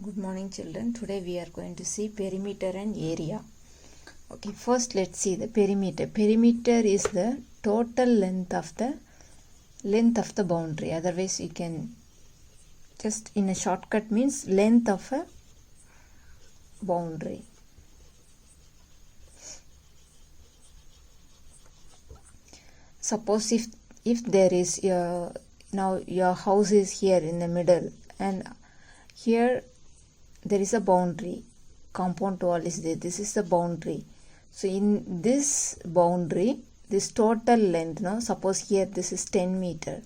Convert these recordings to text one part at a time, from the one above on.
Good morning children. Today we are going to see perimeter and area. Okay, first let's see the perimeter. Perimeter is the total length of the boundary. Otherwise you can just in a shortcut means length of a boundary. Suppose if there is now your house is here in the middle and here there is a boundary, compound wall is there, this is the boundary. So in this boundary, this total length, now suppose here this is 10 meter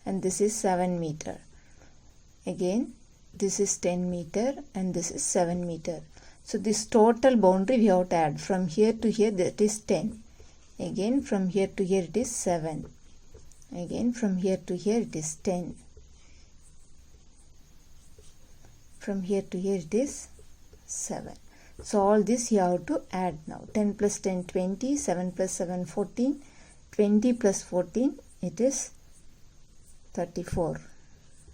and this is 7 meter. Again this is 10 meter and this is 7 meter. So this total boundary we have to add from here to here, that is 10. Again from here to here it is 7. Again from here to here it is 10. From here to here it is 7. So all this you have to add now. 10 plus 10 20, 7 plus 7 14, 20 plus 14 it is 34.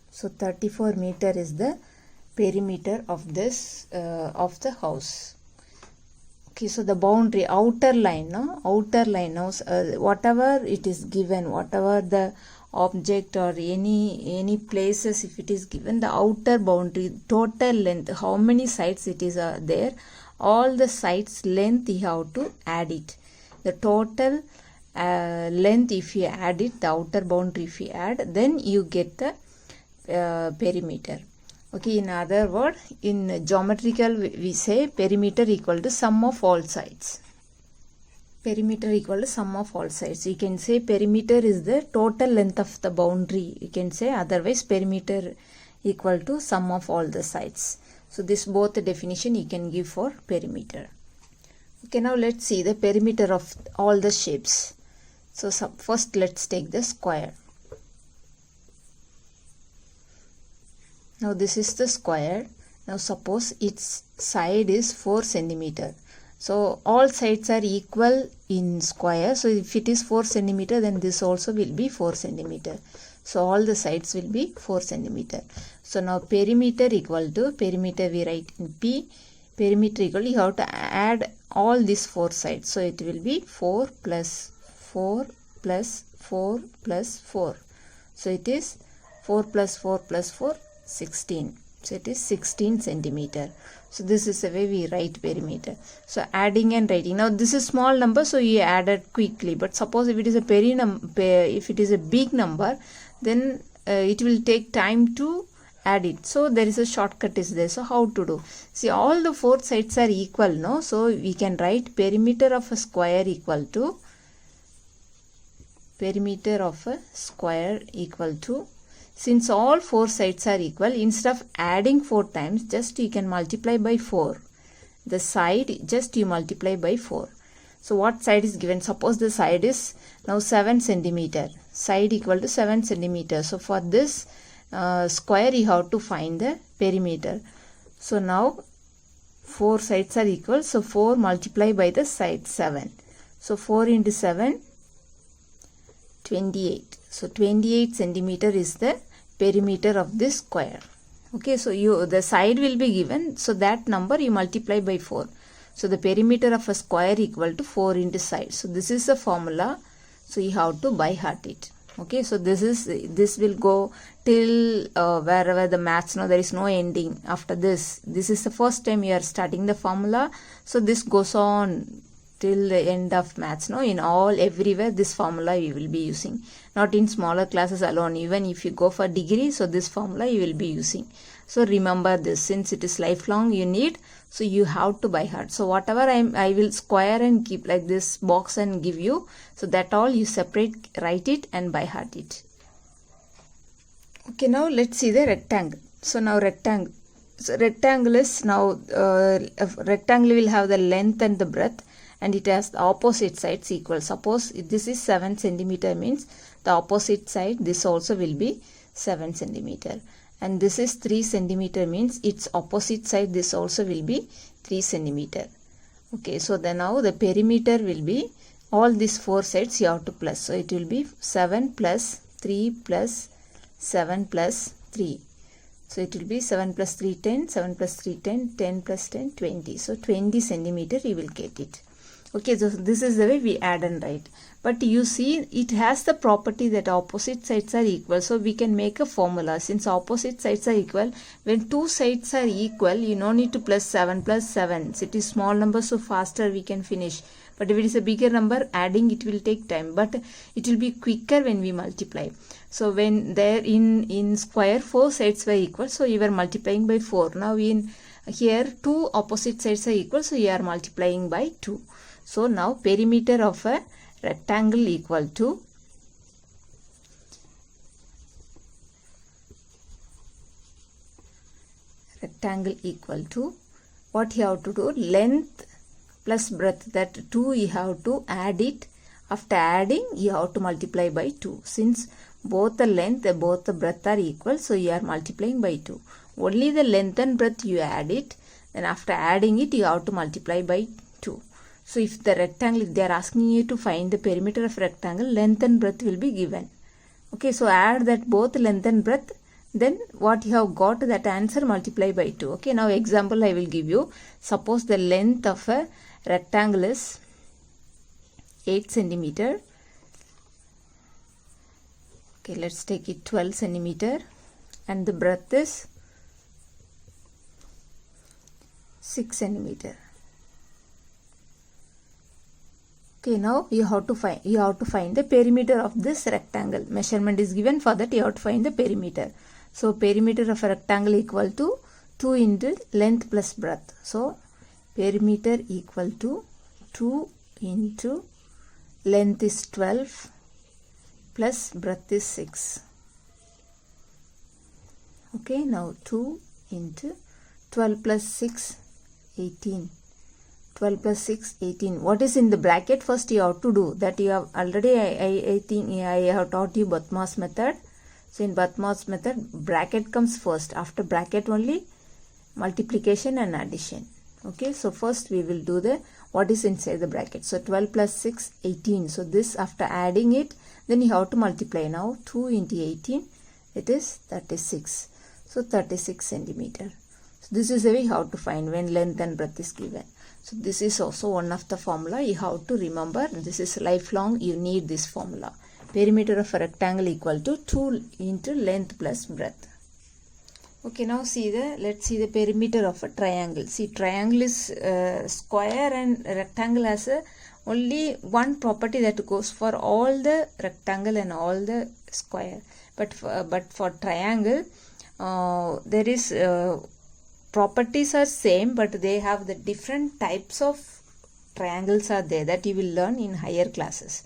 So 34 meter is the perimeter of this of the house. Okay, so the boundary outer line, no? Outer line now, whatever it is given, whatever the object or any places, if it is given the outer boundary, total length, how many sides it is there, all the sides length you have to add it. The total length, if you add it, the outer boundary if you add, then you get the perimeter. Okay, in other word, in geometrical we say perimeter equal to sum of all sides. Perimeter equal to sum of all sides. You can say perimeter is the total length of the boundary. You can say otherwise perimeter equal to sum of all the sides. So this both the definition you can give for perimeter. Okay, now let's see the perimeter of all the shapes. So first let's take the square. Now this is the square. Now suppose its side is 4 centimeter. So all sides are equal in square. So if it is 4 centimeter, then this also will be 4 centimeter. So all the sides will be 4 centimeter. So now perimeter equal to, perimeter we write in P, perimeter equal to, you have to add all these 4 sides. So it will be 4 plus 4 plus 4 plus 4. So it is 4 plus 4 plus 4, 16. So it is 16 centimeter. So this is the way we write perimeter. So adding and writing. Now this is small number, so you add it quickly. But suppose if it is if it is a big number, then it will take time to add it. So there is a shortcut is there. So how to do? See, all the 4 sides are equal, no? So we can write perimeter of a square equal to, perimeter of a square equal to, since all 4 sides are equal, instead of adding 4 times, just you can multiply by 4. The side, just you multiply by 4. So what side is given? Suppose the side is now 7 centimeter. Side equal to 7 centimeter. So for this square, you have to find the perimeter. So now 4 sides are equal. So 4 multiply by the side 7. So 4 into 7, 28. So 28 centimeter is the perimeter of this square. Okay, so the side will be given, so that number you multiply by 4. So the perimeter of a square equal to 4 into side. So this is the formula. So you have to by heart it. Okay, so this will go till wherever the maths, no, there is no ending after this. This is the first time you are starting the formula. So this goes on till the end of maths, no? In all, everywhere this formula you will be using. Not in smaller classes alone, even if you go for degree, so this formula you will be using. So remember this, since it is lifelong you need, so you have to by heart. So whatever I will square and keep like this box and give you, so that all you separate, write it and by heart it. Okay, now let's see the rectangle. So now rectangle. So rectangle is now, rectangle will have the length and the breadth, and it has the opposite sides equal. Suppose if this is 7 centimeter means the opposite side, this also will be 7 centimeter. And this is 3 centimeter means its opposite side, this also will be 3 centimeter. Okay, so then now the perimeter will be, all these 4 sides you have to plus. So it will be 7 plus 3 plus 7 plus 3. So it will be 7 plus 3, 10, 7 plus 3, 10, 10 plus 10, 20. So 20 centimeter you will get it. Okay, so this is the way we add and write. But you see, it has the property that opposite sides are equal. So we can make a formula. Since opposite sides are equal, when two sides are equal, you no need to plus 7 plus 7. So it is small number, so faster we can finish. But if it is a bigger number, adding it will take time. But it will be quicker when we multiply. So when there in square, 4 sides were equal. So you are multiplying by 4. Now in here, two opposite sides are equal. So you are multiplying by 2. So now perimeter of a rectangle equal to what you have to do, length plus breadth, that 2 you have to add it. After adding, you have to multiply by 2. Since both the length and both the breadth are equal, so you are multiplying by 2. Only the length and breadth you add it, then after adding it, you have to multiply by 2. So if the rectangle, if they are asking you to find the perimeter of rectangle, length and breadth will be given. Okay, so add that both length and breadth, then what you have got, that answer multiply by 2. Okay, now example I will give you. Suppose the length of a rectangle is 8 centimeter. Okay, let's take it 12 centimeter, and the breadth is 6 centimeter. Okay, now you have to find the perimeter of this rectangle. Measurement is given, for that you have to find the perimeter. So perimeter of a rectangle equal to 2 into length plus breadth. So perimeter equal to 2 into length is 12 plus breadth is 6. Okay, now 2 into 12 plus 6, 18. 12 plus 6, 18. What is in the bracket? First you have to do that. You have already, I think I have taught you Bhattma's method. So in Bhattma's method, bracket comes first. After bracket only multiplication and addition. Okay, so first we will do the what is inside the bracket. So 12 plus 6, 18. So this, after adding it, then you have to multiply. Now 2 into 18, it is 36. So 36 centimeter. So this is the way how to find when length and breadth is given. So this is also one of the formula you have to remember. This is lifelong, you need this formula. Perimeter of a rectangle equal to 2 into length plus breadth. Okay, now let's see the perimeter of a triangle. See, triangle is square and rectangle has only one property that goes for all the rectangle and all the square. But for triangle, there is properties are same, but they have the different types of triangles are there that you will learn in higher classes.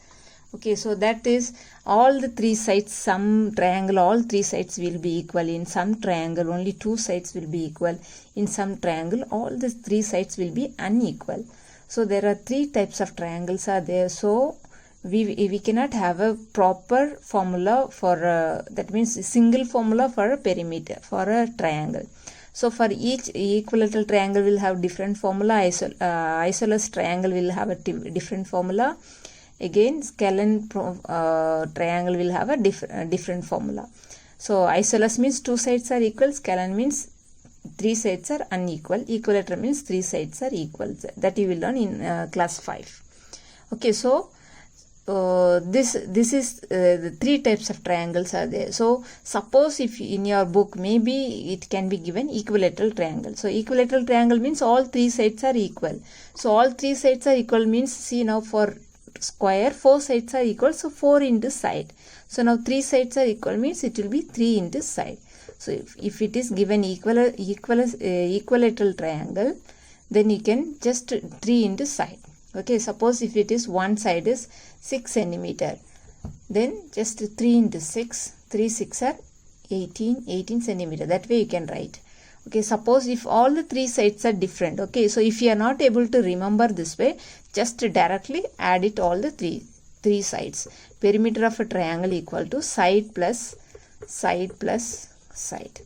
Okay, so that is all the three sides, some triangle all three sides will be equal. In some triangle only two sides will be equal. In some triangle all the three sides will be unequal. So there are three types of triangles are there. So we cannot have a proper formula for that means a single formula for a perimeter for a triangle. So for each equilateral triangle will have different formula. Isosceles triangle will have a different formula. Again, scalene triangle will have a different formula. So isosceles means two sides are equal. Scalene means three sides are unequal. Equilateral means three sides are equal. That you will learn in class 5. Okay, so this is the three types of triangles are there. So suppose if in your book maybe it can be given equilateral triangle. So equilateral triangle means all three sides are equal. So all three sides are equal means, see now for square 4 sides are equal, so 4 into side. So now 3 sides are equal means it will be 3 into side. So if it is given equilateral triangle, then you can just 3 into side. Okay, suppose if it is one side is 6 centimeter, then just 3 into 6, 3 6 are 18 centimeter. That way you can write. Okay, suppose if all the three sides are different. Okay, so if you are not able to remember this way, just directly add it all the three sides. Perimeter of a triangle equal to side plus side plus side.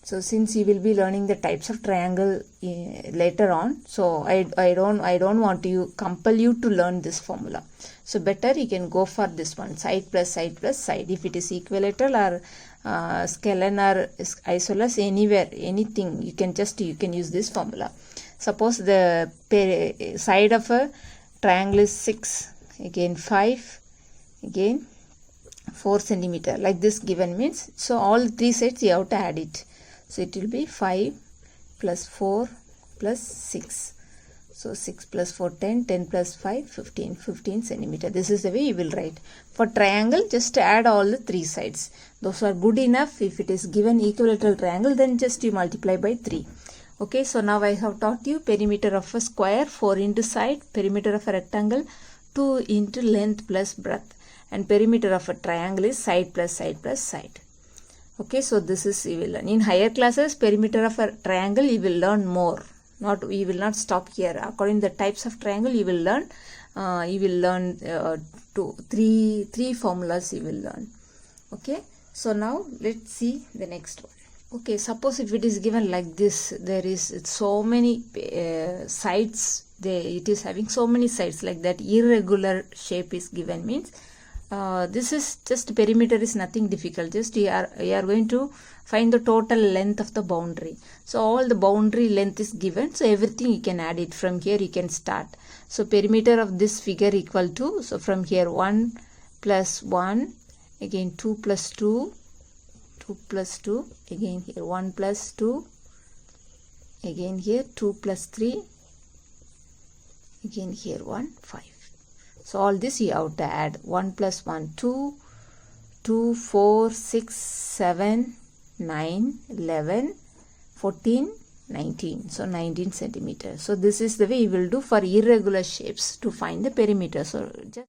So since you will be learning the types of triangle later on, so I don't want to compel you to learn this formula. So better you can go for this one, side plus side plus side. If it is equilateral or scalene or isosceles, anywhere, anything, you can use this formula. Suppose the side of a triangle is 6, again 5, again 4 centimeter, like this given means, so all three sides you have to add it. So it will be 5 plus 4 plus 6. So 6 plus 4, 10, 10 plus 5, 15, 15 centimeter. This is the way you will write. For triangle, just add all the three sides. Those are good enough. If it is given equilateral triangle, then just you multiply by 3. Okay, so now I have taught you perimeter of a square, 4 into side, perimeter of a rectangle, 2 into length plus breadth, and perimeter of a triangle is side plus side plus side. Okay, so this is you will learn. In higher classes, perimeter of a triangle you will learn more. You will not stop here. According to the types of triangle you will learn. Three formulas you will learn. Okay, so now let's see the next one. Okay, suppose if it is given like this, there is so many sides. It is having so many sides like that. Irregular shape is given means. This is just perimeter is nothing difficult. Just you are going to find the total length of the boundary. So all the boundary length is given. So everything you can add it. From here you can start. So perimeter of this figure equal to, so from here 1 plus 1, again 2 plus 2, 2 plus 2, again here 1 plus 2, again here 2 plus 3, again here 1, 5. So all this you have to add. 1 plus 1, 2, 2, 4, 6, 7, 9, 11, 14, 19. So 19 centimeters. So this is the way you will do for irregular shapes to find the perimeter. So just